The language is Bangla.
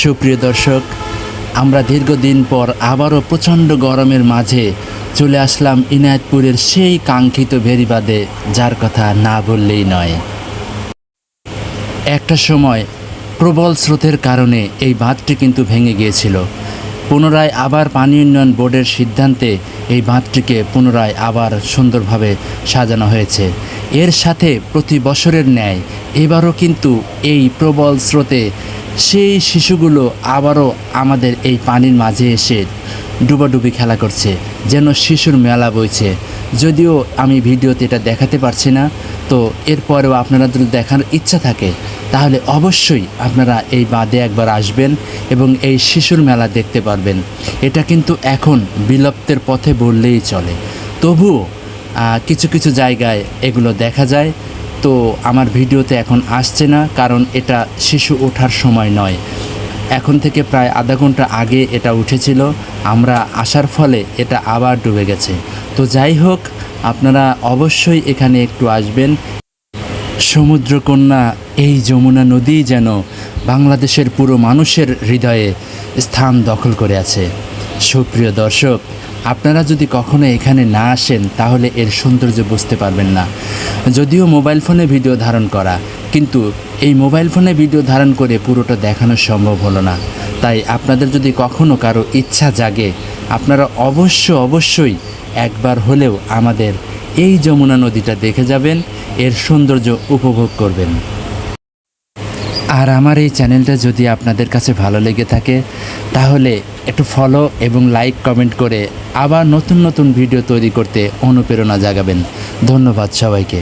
সুপ্রিয় দর্শক, আমরা দীর্ঘদিন পর আবারও প্রচণ্ড গরমের মাঝে চলে আসলাম ইনায়েতপুরের সেই কাঙ্ক্ষিত ভেরিবাঁধে, যার কথা না বললেই নয়। একটা সময় প্রবল স্রোতের কারণে এই বাঁধটি কিন্তু ভেঙে গিয়েছিল। পুনরায় আবার পানি উন্নয়ন বোর্ডের সিদ্ধান্তে এই বাঁধটিকে পুনরায় আবার সুন্দরভাবে সাজানো হয়েছে। এর সাথে প্রতি বছরের ন্যায় এবারও কিন্তু এই প্রবল স্রোতে সেই শিশুগুলো আবারও আমাদের এই পানির মাঝে এসে ডুবাডুবি খেলা করছে, যেন শিশুর মেলা বইছে। যদিও আমি ভিডিওতে এটা দেখাতে পারছি না, তো এরপরেও আপনারা যদি দেখার ইচ্ছা থাকে তাহলে অবশ্যই আপনারা এই বাঁধে একবার আসবেন এবং এই শিশুর মেলা দেখতে পারবেন। এটা কিন্তু এখন বিলুপ্তের পথে বললেই চলে, তবুও কিছু কিছু জায়গায় এগুলো দেখা যায়। তো আমার ভিডিওতে এখন আসছে না, কারণ এটা শিশু ওঠার সময় নয়। এখন থেকে প্রায় আধা ঘন্টা আগে এটা উঠেছিল, আমরা আসার ফলে এটা আবার ডুবে গেছে। তো যাই হোক, আপনারা অবশ্যই এখানে একটু আসবেন। সমুদ্রকন্যা এই যমুনা নদী যেন বাংলাদেশের পুরো মানুষের হৃদয়ে স্থান দখল করে আছে। সুপ্রিয় দর্শক, আপনারা যদি কখনো এখানে না আসেন তাহলে এর সৌন্দর্য বুঝতে পারবেন না। যদিও মোবাইল ফোনে ভিডিও ধারণ করা, কিন্তু এই মোবাইল ফোনে ভিডিও ধারণ করে পুরোটা দেখানো সম্ভব হলো না। তাই আপনাদের যদি কখনো কারো ইচ্ছা জাগে, আপনারা অবশ্যই একবার হলেও আমাদের এই যমুনা নদীটা দেখে যাবেন, এর সৌন্দর্য উপভোগ করবেন। আর আমার এই চ্যানেলটা যদি আপনাদের কাছে ভালো লেগে থাকে তাহলে একটু ফলো এবং লাইক কমেন্ট করে আবার নতুন নতুন ভিডিও তৈরি করতে অনুপ্রেরণা জাগাবেন। ধন্যবাদ সবাইকে।